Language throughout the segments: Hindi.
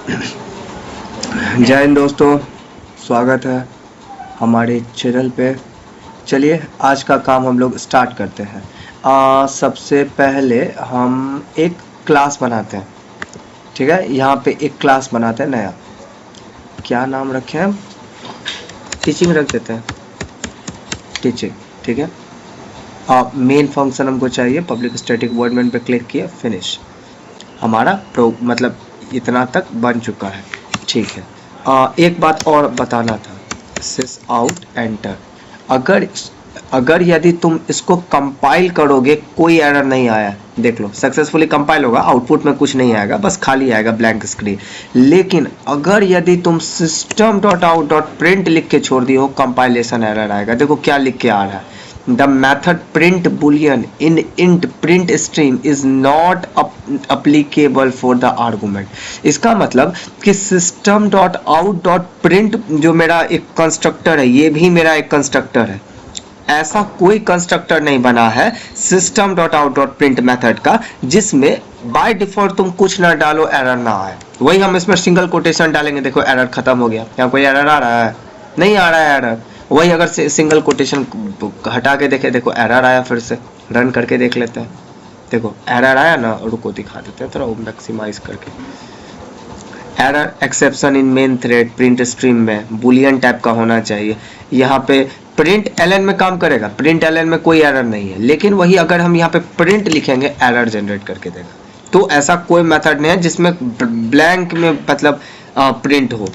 जय हिंद दोस्तों, स्वागत है हमारे चैनल पे। चलिए आज का काम हम लोग स्टार्ट करते हैं। सबसे पहले हम एक क्लास बनाते हैं, ठीक है। यहाँ पे एक क्लास बनाते हैं नया। क्या नाम रखें हम? टीचिंग रख देते हैं, टीचिंग, ठीक है। मेन फंक्शन हमको चाहिए, पब्लिक स्टैटिक वॉइड मेन पे क्लिक किया, फिनिश। हमारा मतलब इतना तक बन चुका है, ठीक है। एक बात और बताना था, सिस आउट एंटर। अगर यदि तुम इसको कंपाइल करोगे कोई एरर नहीं आया, देख लो सक्सेसफुली कंपाइल होगा, आउटपुट में कुछ नहीं आएगा, बस खाली आएगा ब्लैंक स्क्रीन। लेकिन अगर यदि तुम system.out.print लिख के छोड़ दी हो, कंपाइलेशन एरर आएगा। देखो क्या लिख के आ रहा है, the method print boolean in int print stream is not applicable for the argument। इसका मतलब कि system.out.print जो मेरा एक कंस्ट्रक्टर है, ये भी मेरा एक कंस्ट्रक्टर है। ऐसा कोई कंस्ट्रक्टर नहीं बना है system.out.print मेथड का जिसमें बाय डिफॉल्ट तुम कुछ ना डालो, एरर ना आए। वही हम इसमें सिंगल कोटेशन डालेंगे, देखो एरर खत्म हो गया। यहाँ कोई एरर आ रहा है? नहीं आ रहा है एरर। वही अगर से सिंगल कोटेशन हटा के देखे, देखो एरर आया। फिर से रन करके देख लेते हैं, देखो एरर आया ना। रुको दिखा देते हैं थोड़ा मैक्सिमाइज करके। Error exception in main thread print stream में बुलियन टाइप का होना चाहिए। यहाँ पे प्रिंट एलएन में काम करेगा, प्रिंट एलएन में कोई एरर नहीं है। लेकिन वही अगर हम यहाँ पे प्रिंट लिखेंगे, एरर जनरेट करके देगा। तो ऐसा कोई मेथड नहीं है जिसमें ब्लैंक में मतलब प्रिंट हो।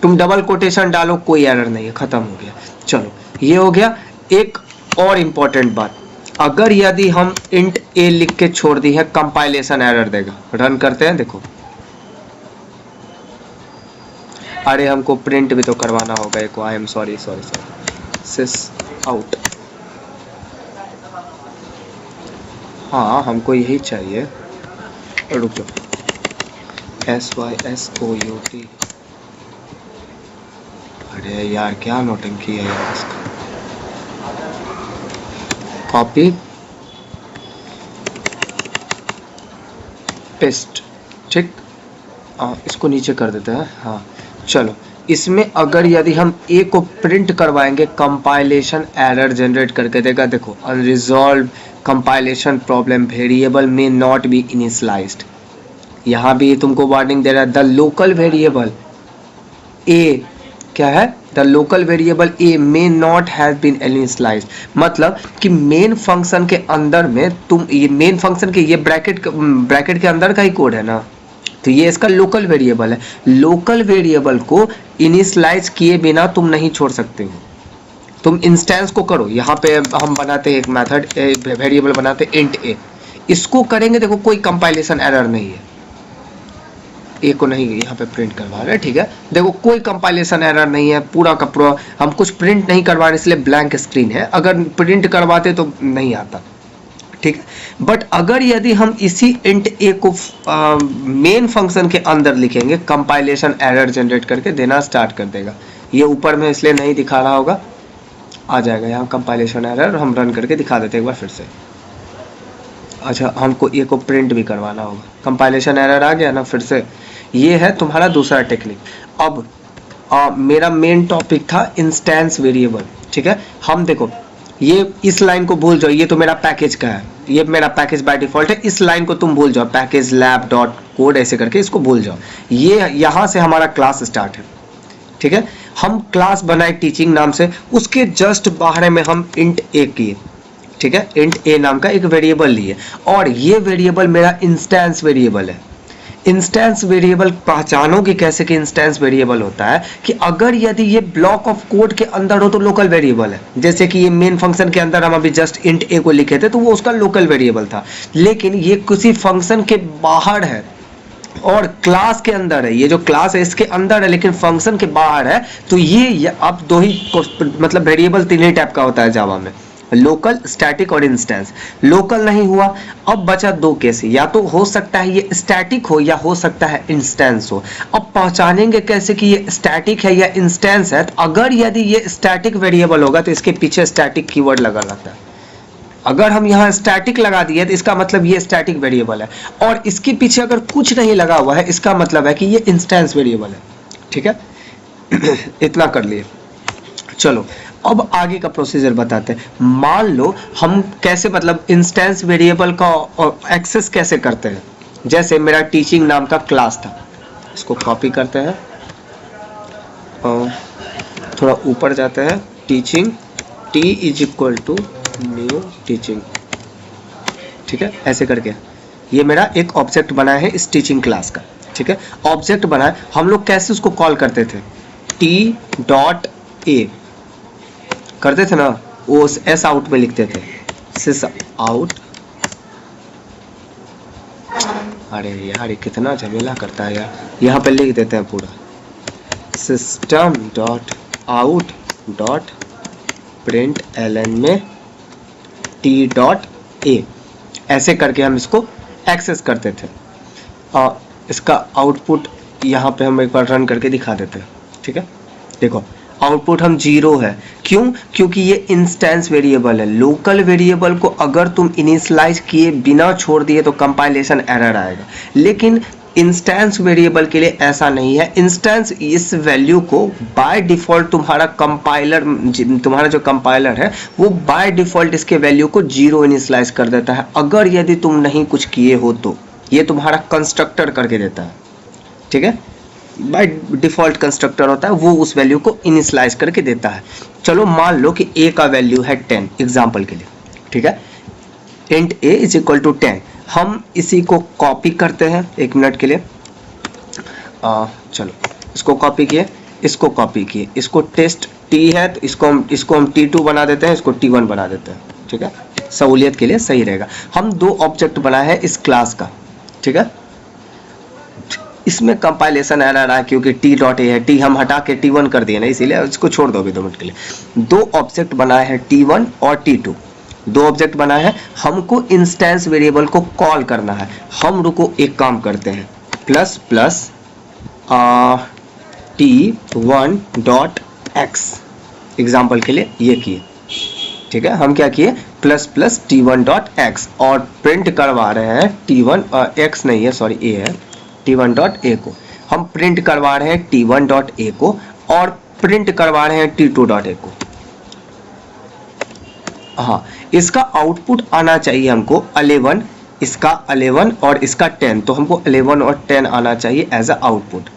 तुम डबल कोटेशन डालो, कोई एरर नहीं है, खत्म हो गया। चलो ये हो गया। एक और इम्पोर्टेंट बात, अगर यदि हम इंट ए लिख के छोड़ दी है, कंपाइलेशन एरर देगा। रन करते हैं, देखो। अरे हमको प्रिंट भी तो करवाना होगा एक। I am sorry sis out. हाँ हमको यही चाहिए। रुक जाओ, SYSOUT। अरे यार क्या नोटंकी है यार इसका। कॉपी पेस्ट, ठीक। इसको नीचे कर देते हैं। हाँ चलो, इसमें अगर यदि हम ए को प्रिंट करवाएंगे, कंपाइलेशन एरर जनरेट करके देगा। देखो अनरिजॉल्व कंपाइलेशन प्रॉब्लम, वेरिएबल में नॉट बी इनिशियलाइज्ड। यहाँ भी तुमको वार्निंग दे रहा है, द लोकल वेरिएबल ए क्या है, the local variable a may not have been initialized. मतलब कि मेन फंक्शन के अंदर में तुम ये मेन फंक्शन के ये ब्रैकेट के अंदर का ही कोड है ना, तो ये इसका लोकल वेरिएबल है। लोकल वेरिएबल को इनिशियलाइज किए बिना तुम नहीं छोड़ सकते हो। तुम इंस्टेंस को करो। यहाँ पे हम बनाते हैं एक मेथड, वेरिएबल बनाते हैं इंट ए। इसको करेंगे, देखो कोई कंपाइलेशन एरर नहीं है। ए को नहीं यहाँ पे प्रिंट करवा रहे हैं, ठीक है। देखो कोई कंपाइलेशन एरर नहीं है, पूरा का पूरा। हम कुछ प्रिंट नहीं करवा रहे इसलिए ब्लैंक स्क्रीन है। अगर प्रिंट करवाते तो नहीं आता, ठीक है। बट अगर यदि हम इसी इंट ए को मेन फंक्शन के अंदर लिखेंगे, कंपाइलेशन एरर जनरेट करके देना स्टार्ट कर देगा। ये ऊपर में इसलिए नहीं दिखा रहा होगा, आ जाएगा यहाँ कंपाइलेशन एरर। हम रन करके दिखा देते हैं एक बार फिर से। अच्छा हमको ए को प्रिंट भी करवाना होगा, कंपाइलेशन एरर आ गया ना फिर से। ये है तुम्हारा दूसरा टेक्निक। अब मेरा मेन टॉपिक था इंस्टेंस वेरिएबल, ठीक है। हम देखो ये इस लाइन को भूल जाओ, ये तो मेरा पैकेज का है, ये मेरा पैकेज बाय डिफॉल्ट है। इस लाइन को तुम भूल जाओ, पैकेज लैब डॉट कोड ऐसे करके इसको भूल जाओ। ये यहाँ से हमारा क्लास स्टार्ट है, ठीक है। हम क्लास बनाए टीचिंग नाम से, उसके जस्ट बाहर में हम इंट ए किए, ठीक है। इंट ए नाम का एक वेरिएबल लिए, और ये वेरिएबल मेरा इंस्टेंस वेरिएबल है। इंस्टेंस वेरिएबल पहचानोगे कैसे कि इंस्टेंस वेरिएबल होता है, कि अगर यदि ये ब्लॉक ऑफ कोड के अंदर हो तो लोकल वेरिएबल है। जैसे कि ये मेन फंक्शन के अंदर हम अभी जस्ट इंट ए को लिखे थे, तो वो उसका लोकल वेरिएबल था। लेकिन ये किसी फंक्शन के बाहर है और क्लास के अंदर है। ये जो क्लास है इसके अंदर है लेकिन फंक्शन के बाहर है। तो ये अब दो ही मतलब वेरिएबल तीन ही टाइप का होता है जावा में, लोकल, स्टैटिक और इंस्टेंस। लोकल नहीं हुआ, अब बचा दो केस, या तो हो सकता है ये स्टैटिक हो या हो सकता है इंस्टेंस हो। अब पहचानेंगे कैसे कि ये स्टैटिक है या इंस्टेंस है? तो अगर यदि ये स्टैटिक वेरिएबल होगा तो इसके पीछे स्टैटिक कीवर्ड लगा रहता है। अगर हम यहाँ स्टैटिक लगा दिए तो इसका मतलब ये स्टैटिक वेरिएबल है, और इसके पीछे अगर कुछ नहीं लगा हुआ है इसका मतलब है कि ये इंस्टेंस वेरिएबल है। ठीक है इतना कर लिए। चलो अब आगे का प्रोसीजर बताते हैं। मान लो हम कैसे मतलब इंस्टेंस वेरिएबल का एक्सेस कैसे करते हैं। जैसे मेरा टीचिंग नाम का क्लास था, इसको कॉपी करते हैं और थोड़ा ऊपर जाते हैं, teaching t is equal to new teaching. ठीक है ऐसे करके ये मेरा एक ऑब्जेक्ट बना है इस टीचिंग क्लास का। ठीक है ऑब्जेक्ट बना है, हम लोग कैसे उसको कॉल करते थे, t.a करते थे ना, वो एस आउट में लिखते थे, सिस आउट। अरे यार ये कितना झमेला करता है यार, यहाँ पे लिख देते हैं पूरा system dot out dot println में टी डॉट ए, ऐसे करके हम इसको एक्सेस करते थे। और इसका आउटपुट यहाँ पे हम एक बार रन करके दिखा देते हैं। ठीक है देखो आउटपुट हम 0 है, क्यों, क्योंकि ये इंस्टेंस वेरिएबल है। लोकल वेरिएबल को अगर तुम इनिशियलाइज किए बिना छोड़ दिए तो कंपाइलेशन एरर आएगा, लेकिन इंस्टेंस वेरिएबल के लिए ऐसा नहीं है। इंस्टेंस इस वैल्यू को बाय डिफॉल्ट तुम्हारा कंपाइलर, तुम्हारा जो कंपाइलर है वो बाय डिफॉल्ट इसके वैल्यू को 0 इनिशियलाइज कर देता है, अगर यदि तुम नहीं कुछ किए हो तो। ये तुम्हारा कंस्ट्रक्टर करके देता है। ठीक है बाय डिफॉल्ट कंस्ट्रक्टर होता है, वो उस वैल्यू को इनिशियलाइज करके देता है। चलो मान लो कि a का वैल्यू है 10 एग्जांपल के लिए। ठीक है int a is equal to 10। हम इसी को कॉपी करते हैं 1 मिनट के लिए। चलो इसको कॉपी किए, इसको कॉपी किए, इसको टेस्ट t है तो इसको हम t2 बना देते हैं, इसको t1 बना देते हैं। ठीक है सहूलियत के लिए सही रहेगा। हम 2 ऑब्जेक्ट बनाए हैं इस क्लास का। ठीक है इसमें कंपाइलेशन एरर आया क्योंकि t.a है, t हम हटा के t1 कर दिए ना, इसीलिए इसको छोड़ दो अभी 2 मिनट के लिए। 2 ऑब्जेक्ट बनाए हैं t1 और t2, 2 ऑब्जेक्ट बनाए हैं। हमको इंस्टेंस वेरिएबल को कॉल करना है। हम रुको एक काम करते हैं, plus plus t1 dot x example के लिए ये किए। ठीक है हम क्या किए, plus plus t1 dot x, और प्रिंट करवा रहे हैं t1 x नहीं है सॉरी a है, t1 डॉट ए को हम प्रिंट करवा रहे हैं t1 डॉट ए को, और प्रिंट करवा रहे हैं t2 डॉट ए को। हाँ इसका आउटपुट आना चाहिए हमको 11, इसका 11 और इसका 10, तो हमको 11 और 10 आना चाहिए एज अ आउटपुट।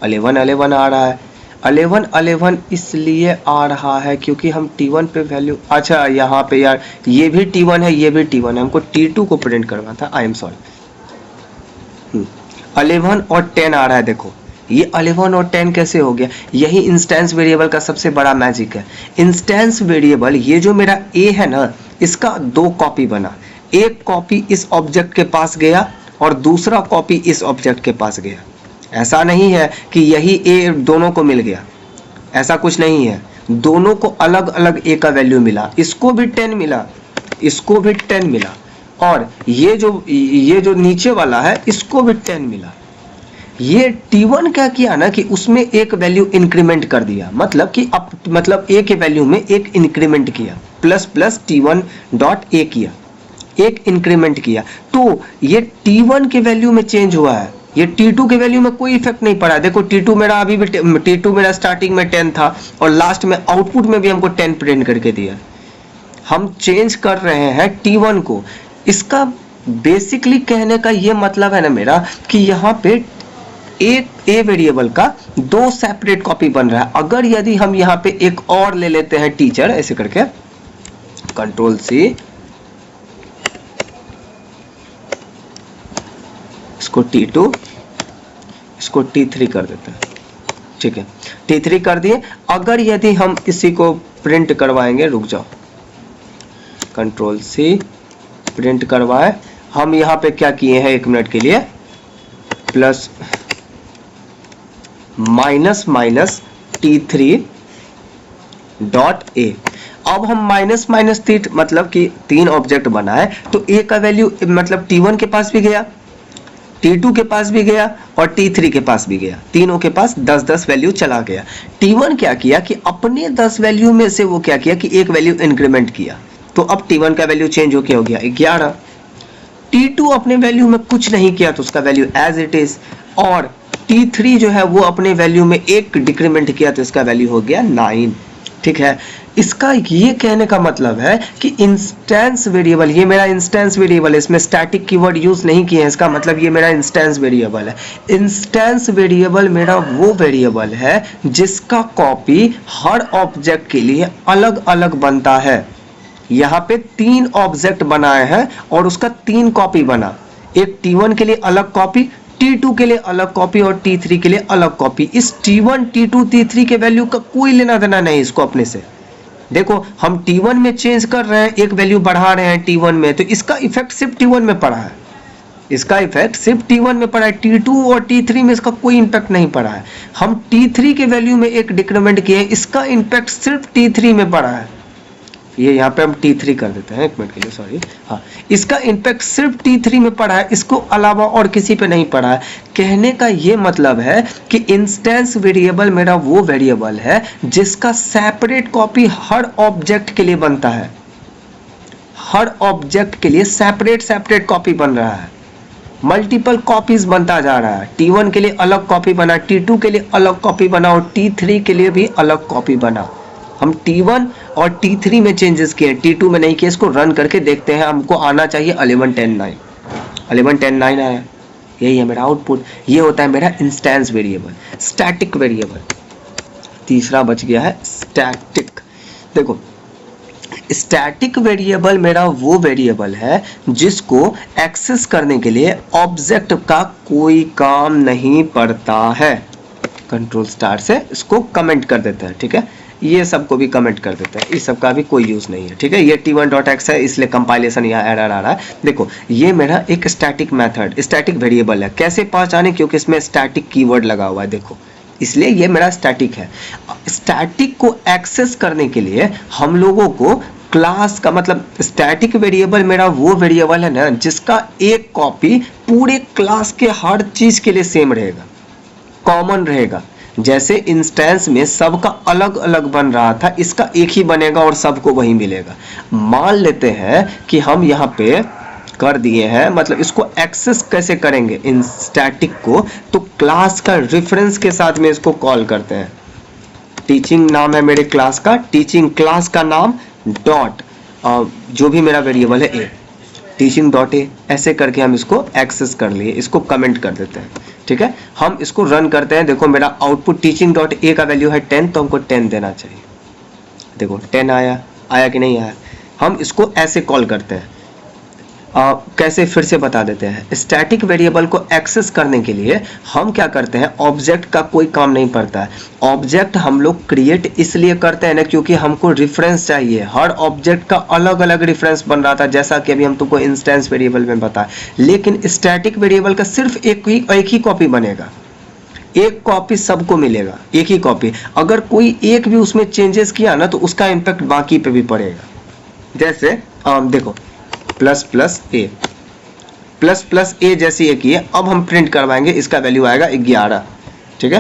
11 11 आ रहा है, 11 11 इसलिए आ रहा है क्योंकि हम t1 पे वैल्यू, अच्छा यहाँ पे यार ये भी t1 है ये भी t1 है, हमको t2 को प्रिंट करना था, आई एम सॉरी। 11 और 10 आ रहा है। देखो ये 11 और 10 कैसे हो गया, यही इंस्टेंस वेरिएबल का सबसे बड़ा मैजिक है। इंस्टेंस वेरिएबल ये जो मेरा a है ना, इसका 2 कॉपी बना, एक कॉपी इस ऑब्जेक्ट के पास गया और दूसरा कॉपी इस ऑब्जेक्ट के पास गया। ऐसा नहीं है कि यही a दोनों को मिल गया, ऐसा कुछ नहीं है, दोनों को अलग अलग a का वैल्यू मिला, इसको भी 10 मिला, इसको भी 10 मिला, और ये जो नीचे वाला है इसको भी 10 मिला। ये t1 क्या किया ना कि उसमें एक वैल्यू इंक्रीमेंट कर दिया, मतलब कि मतलब a के वैल्यू में एक इंक्रीमेंट किया, plus plus t1 dot a किया, एक इंक्रीमेंट किया, तो ये t1 के वैल्यू में चेंज हुआ है, ये t2 के वैल्यू में कोई इफेक्ट नहीं पड़ा। देखो t2 मेरा अभी भी t2 मेरा स्टार्टिंग में 10 था और लास्ट में आउटपुट में भी हमको 10 प्रिंट करके दिया। हम चेंज कर रहे हैं t1 को। इसका बेसिकली कहने का ये मतलब है ना मेरा कि यहाँ पे एक a वेरिएबल का 2 सेपरेट कॉपी बन रहा है। अगर यदि हम यहाँ पे एक और ले लेते हैं टीचर, ऐसे करके कंट्रोल C, इसको t2 इसको t3 कर देते हैं। ठीक है t3 कर दिए। अगर यदि हम इसी को प्रिंट करवाएंगे, रुक जाओ, कंट्रोल C प्रिंट करवाए, हम यहाँ पे क्या किए हैं 1 मिनट के लिए, plus minus minus t3 dot A. अब हम माइनस माइनस मतलब कि 3 ऑब्जेक्ट बनाए, तो a का वैल्यू मतलब t1 के पास भी गया, t2 के पास भी गया और t3 के पास भी गया, तीनों के पास 10-10 वैल्यू चला गया। t1 क्या किया कि अपने 10 वैल्यू में से वो क्या किया कि एक वैल्यू इंक्रीमेंट किया, तो अब T1 का वैल्यू चेंज होके हो गया 11। T2 अपने वैल्यू में कुछ नहीं किया तो उसका वैल्यू एज इट इज, और T3 जो है वो अपने वैल्यू में एक डिक्रीमेंट किया तो इसका वैल्यू हो गया 9। ठीक है, इसका ये कहने का मतलब है कि इंस्टेंस वेरिएबल, ये मेरा इंस्टेंस वेरिएबल है, इसमें स्टैटिक कीवर्ड यूज नहीं किए हैं, इसका मतलब ये मेरा इंस्टेंस वेरिएबल है। इंस्टेंस वेरिएबल मेरा वो वेरिएबल है जिसका कॉपी हर ऑब्जेक्ट के लिए अलग अलग बनता है। यहाँ पे 3 ऑब्जेक्ट बनाए हैं और उसका 3 कॉपी बना, एक T1 के लिए अलग कॉपी, T2 के लिए अलग कॉपी और T3 के लिए अलग कॉपी। इस T1, T2, T3 के वैल्यू का कोई लेना देना नहीं इसको अपने से। देखो हम T1 में चेंज कर रहे हैं, एक वैल्यू बढ़ा रहे हैं T1 में, तो इसका इफेक्ट सिर्फ T1 में पड़ा है, इसका इफेक्ट सिर्फ T1 में पड़ा है। T2 और T3 में इसका कोई इम्पैक्ट नहीं पड़ा है। हम T3 के वैल्यू में एक डिक्रीमेंट किए, इसका इम्पैक्ट सिर्फ T3 में पड़ा है। ये यहाँ पे हम T3 कर देते हैं, एक मिनट के लिए, सॉरी। हाँ, इसका इम्पैक्ट सिर्फ T3 में पड़ा है, इसको अलावा और किसी पे नहीं पड़ा है। कहने का ये मतलब है कि इंस्टेंस वेरिएबल मेरा वो वेरिएबल है जिसका सेपरेट कॉपी हर ऑब्जेक्ट के लिए बनता है, हर ऑब्जेक्ट के लिए सेपरेट सेपरेट कॉपी बन रहा है, मल्टीपल कॉपीज बनता जा रहा है। T1 के लिए अलग कॉपी बना, T2 के लिए अलग कॉपी बना और T3 के लिए भी अलग कॉपी बना। हम T1 और T3 में चेंजेस किए, T2 में नहीं किए। इसको रन करके देखते हैं, हमको आना चाहिए 11 10 9, 11 10 9 आया, यही है मेरा आउटपुट। ये होता है मेरा इंस्टेंस वेरिएबल, स्टैटिक वेरिएबल। तीसरा बच गया है स्टैटिक। देखो स्टैटिक वेरिएबल मेरा वो वेरिएबल है जिसको एक्सेस करने के लिए ऑब्जेक्ट का कोई काम नहीं पड़ता है। कंट्रोल स्टार से इसको कमेंट कर देते हैं, ठीक है, ये सबको भी कमेंट कर देते हैं, इस सब का भी कोई यूज नहीं है। ठीक है, ये T1.x है, इसलिए कंपाइलेशन यहाँ एरर आ रहा है। देखो ये मेरा एक स्टैटिक मेथड, स्टैटिक वेरिएबल है। कैसे पहचाने, क्योंकि इसमें स्टैटिक कीवर्ड लगा हुआ है, देखो इसलिए ये मेरा स्टैटिक है। स्टैटिक को एक्सेस करने के लिए हम लोगों को क्लास का, मतलब स्टैटिक वेरिएबल मेरा वो वेरिएबल है ना जिसका एक कॉपी पूरे क्लास के हर चीज के लिए सेम रहेगा, कॉमन रहेगा। जैसे इंस्टेंस में सबका अलग अलग बन रहा था, इसका एक ही बनेगा और सबको वही मिलेगा। मान लेते हैं कि हम यहाँ पे कर दिए हैं, मतलब इसको एक्सेस कैसे करेंगे इन स्टैटिक को, तो क्लास का रेफरेंस के साथ में इसको कॉल करते हैं। टीचिंग नाम है मेरे क्लास का, टीचिंग क्लास का नाम डॉट जो भी मेरा वेरिएबल है ए, टीचिंग डॉट ए, ऐसे करके हम इसको एक्सेस कर लिए, इसको कमेंट कर देते हैं। ठीक है, हम इसको रन करते हैं। देखो मेरा आउटपुट टीचिंग डॉट ए का वैल्यू है 10, तो हमको 10 देना चाहिए। देखो 10 आया कि नहीं आया। हम इसको ऐसे कॉल करते हैं, कैसे फिर से बता देते हैं। स्टैटिक वेरिएबल को एक्सेस करने के लिए हम क्या करते हैं, ऑब्जेक्ट का कोई काम नहीं पड़ता है। ऑब्जेक्ट हम लोग क्रिएट इसलिए करते हैं ना क्योंकि हमको रेफरेंस चाहिए। हर ऑब्जेक्ट का अलग अलग रेफरेंस बन रहा था, जैसा कि अभी हम तुमको इंस्टेंस वेरिएबल में बताया। लेकिन स्टैटिक वेरिएबल का सिर्फ एक ही कॉपी बनेगा, एक कॉपी सबको मिलेगा, एक ही कॉपी। अगर कोई एक भी उसमें चेंजेस किया ना तो उसका इम्पैक्ट बाकी पे भी पड़ेगा। जैसे देखो प्लस प्लस ए जैसी एक ही है, अब हम प्रिंट करवाएंगे, इसका वैल्यू आएगा 11। ठीक है,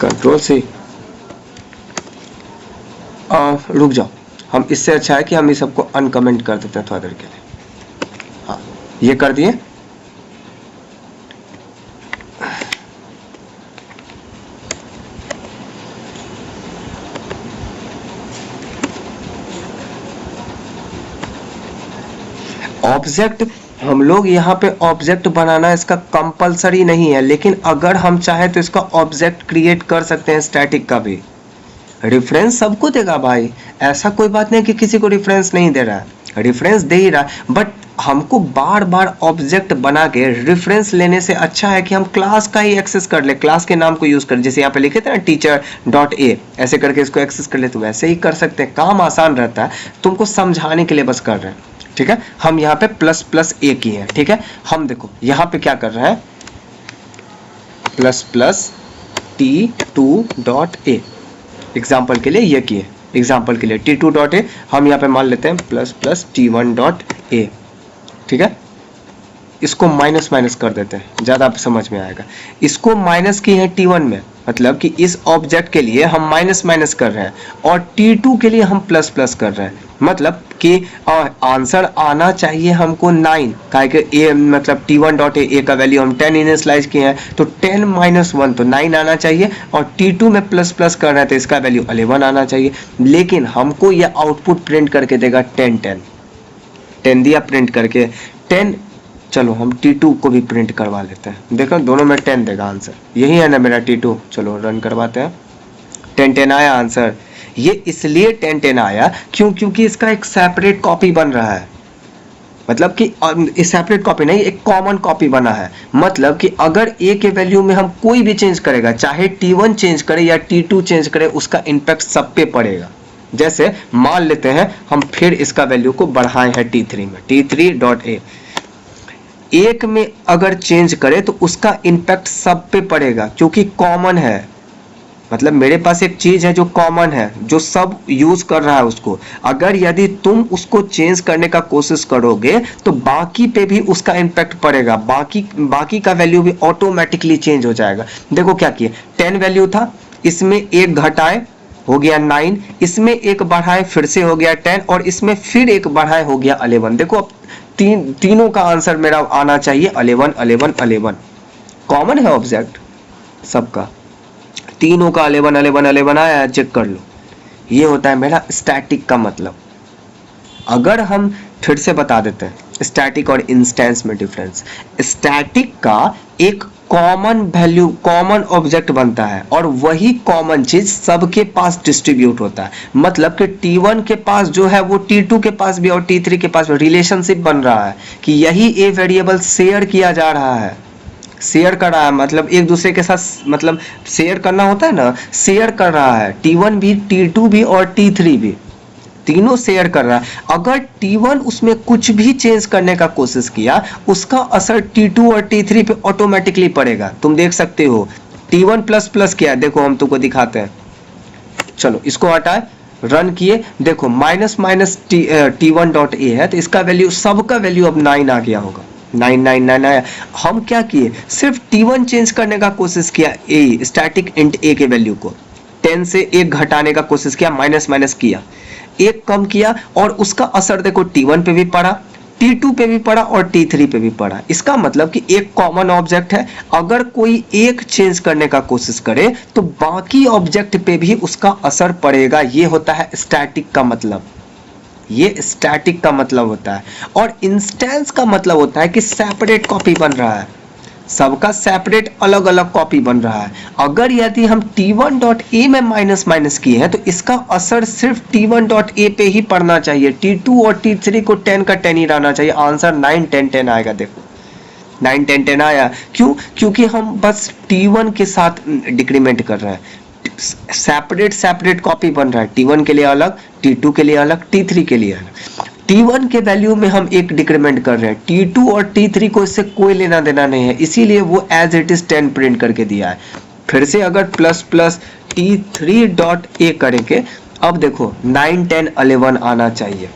कंट्रोल से रुक जाओ, हम इससे अच्छा है कि हम इस सबको अनकमेंट कर देते हैं थोड़ा देर के लिए। हाँ, ये कर दिए। ऑब्जेक्ट हम लोग यहाँ पे ऑब्जेक्ट बनाना इसका कंपलसरी नहीं है, लेकिन अगर हम चाहे तो इसका ऑब्जेक्ट क्रिएट कर सकते हैं। स्टैटिक का भी रेफरेंस सबको देगा भाई, ऐसा कोई बात नहीं कि किसी को रेफरेंस नहीं दे रहा है, रेफरेंस दे ही रहा है। बट हमको बार बार ऑब्जेक्ट बना के रेफरेंस लेने से अच्छा है कि हम क्लास का ही एक्सेस कर ले, क्लास के नाम को यूज कर। जैसे यहाँ पे लिखे थे ना टीचर डॉट ए, ऐसे करके इसको एक्सेस कर ले, तो वैसे ही कर सकते हैं। काम आसान रहता है, तुमको समझाने के लिए बस कर रहे हैं। ठीक है, हम यहाँ पे प्लस प्लस ए की है। ठीक है, हम देखो यहाँ पे क्या कर रहे हैं, plus plus T2 dot A, example के लिए ये किए, एग्जाम्पल के लिए T2 डॉट ए, हम यहाँ पे मान लेते हैं plus plus T1 dot A. ठीक है, इसको माइनस माइनस कर देते हैं, ज़्यादा समझ में आएगा। इसको माइनस की है T1 में, मतलब कि इस ऑब्जेक्ट के लिए हम माइनस माइनस कर रहे हैं और T2 के लिए हम प्लस प्लस कर रहे हैं। मतलब कि आंसर आना चाहिए हमको 9, काहे कि ए मतलब T1 डॉट ए का वैल्यू हम 10 इनिशियलाइज किए हैं, तो 10 माइनस 1 तो 9 आना चाहिए, और T2 में प्लस प्लस कर रहे हैं तो इसका वैल्यू 11 आना चाहिए। लेकिन हमको यह आउटपुट प्रिंट करके देगा 10 10 10 दिया प्रिंट करके 10। चलो हम T2 को भी प्रिंट करवा लेते हैं, देखो दोनों में 10 देगा आंसर, यही है ना मेरा T2। चलो रन करवाते हैं, 10 10 आया आंसर। ये इसलिए 10 10 आया क्योंकि इसका एक सेपरेट कॉपी बन रहा है, मतलब कि सेपरेट कॉपी नहीं, एक कॉमन कॉपी बना है। मतलब कि अगर ए के वैल्यू में हम कोई भी चेंज करेगा, चाहे T1 चेंज करे या T2 चेंज करे, उसका इम्पैक्ट सब पे पड़ेगा। जैसे मान लेते हैं हम फिर इसका वैल्यू को बढ़ाए हैं T3 में, T3 डॉट ए, एक में अगर चेंज करे तो उसका इम्पैक्ट सब पे पड़ेगा क्योंकि कॉमन है। मतलब मेरे पास एक चीज है जो कॉमन है, जो सब यूज कर रहा है उसको, अगर यदि तुम उसको चेंज करने का कोशिश करोगे तो बाकी पे भी उसका इम्पैक्ट पड़ेगा, बाकी का वैल्यू भी ऑटोमेटिकली चेंज हो जाएगा। देखो क्या किए, 10 वैल्यू था, इसमें एक घटाए हो गया 9, इसमें एक बढ़ाए फिर से हो गया 10, और इसमें फिर एक बढ़ाए हो गया 11। देखो अब तीनों का आंसर मेरा आना चाहिए 11 11 11। कॉमन है ऑब्जेक्ट सबका, तीनों का 11 11 11 आया, चेक कर लो। ये होता है मेरा स्टैटिक का मतलब। अगर हम फिर से बता देते हैं स्टैटिक और इंस्टेंस में डिफरेंस, स्टैटिक का एक कॉमन वैल्यू, कॉमन ऑब्जेक्ट बनता है और वही कॉमन चीज सबके पास डिस्ट्रीब्यूट होता है। मतलब कि T1 के पास जो है वो T2 के पास भी और T3 के पास भी रिलेशनशिप बन रहा है कि यही ए वेरिएबल शेयर किया जा रहा है, शेयर कर रहा है, मतलब एक दूसरे के साथ, मतलब शेयर करना होता है ना, शेयर कर रहा है। T1 भी, T2 भी और T3 भी, तीनों शेयर कर रहा है। अगर T1 उसमें कुछ भी चेंज करने का कोशिश किया, उसका असर T2 और T3 पे ऑटोमेटिकली पड़ेगा। तुम देख सकते हो T1 प्लस प्लस किया, देखो हम तुमको दिखाते हैं। चलो इसको हटाए, रन किए, देखो minus minus T1 dot A है, तो इसका वैल्यू, सबका वैल्यू अब 9 आ गया होगा, 9 9 9 आया। हम क्या किए, सिर्फ T1 चेंज करने का कोशिश किया, ए स्टैटिक इंट ए के वैल्यू को 10 से 1 घटाने का कोशिश किया, माइनस माइनस किया, एक कम किया, और उसका असर देखो T1 पे भी पड़ा, T2 पे भी पड़ा और T3 पे भी पड़ा। इसका मतलब कि एक कॉमन ऑब्जेक्ट है, अगर कोई एक चेंज करने का कोशिश करे तो बाकी ऑब्जेक्ट पे भी उसका असर पड़ेगा। ये होता है स्टैटिक का मतलब, ये स्टैटिक का मतलब होता है। और इंस्टेंस का मतलब होता है कि सेपरेट कॉपी बन रहा है, सबका सेपरेट अलग अलग कॉपी बन रहा है। अगर यदि हम T1 डॉट ए में माइनस माइनस किए हैं तो इसका असर सिर्फ T1 डॉट ए पे ही पड़ना चाहिए, T2 और T3 को 10 का 10 ही रहना चाहिए। आंसर 9 10 10 आएगा। देखो 9 10 10 आया, क्यों? क्योंकि हम बस T1 के साथ डिक्रीमेंट कर रहे हैं, सेपरेट सेपरेट कॉपी बन रहा है, T1 के लिए अलग, T2 के लिए अलग, T3 के लिए अलग। T1 के वैल्यू में हम एक डिक्रीमेंट कर रहे हैं, T2 और T3 को इससे कोई लेना देना नहीं है, इसीलिए वो एज इट इज 10 प्रिंट करके दिया है। फिर से अगर plus plus T3 dot A करेंगे, अब देखो 9 10 11 आना चाहिए,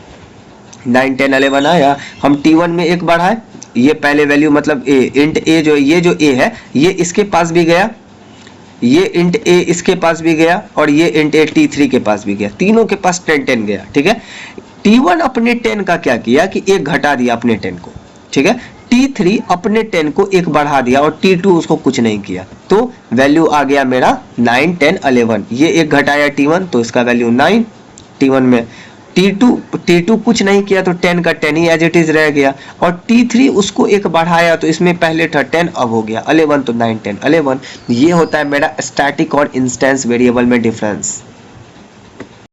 9 10 11 आया। हम T1 में एक बढ़ाए, ये पहले वैल्यू मतलब ए, इंट ए जो ये जो ए है ये इसके पास भी गया, ये इंट ए इसके पास भी गया, और ये इंट ए T3 के पास भी गया, तीनों के पास 10 10 गया। ठीक है, T1 अपने 10 का क्या किया कि एक घटा दिया अपने 10 को, ठीक है। T3 अपने 10 को एक बढ़ा दिया और T2 उसको कुछ नहीं किया, तो वैल्यू आ गया मेरा 9 10 11। ये एक घटाया T1 तो इसका वैल्यू 9 T1 में, T2 कुछ नहीं किया तो 10 का 10 ही एज इट इज रह गया, और T3 उसको एक बढ़ाया तो इसमें पहले था 10 अब हो गया 11, तो 9 10 11। ये होता है मेरा स्टैटिक और इंस्टेंस वेरिएबल में डिफरेंस।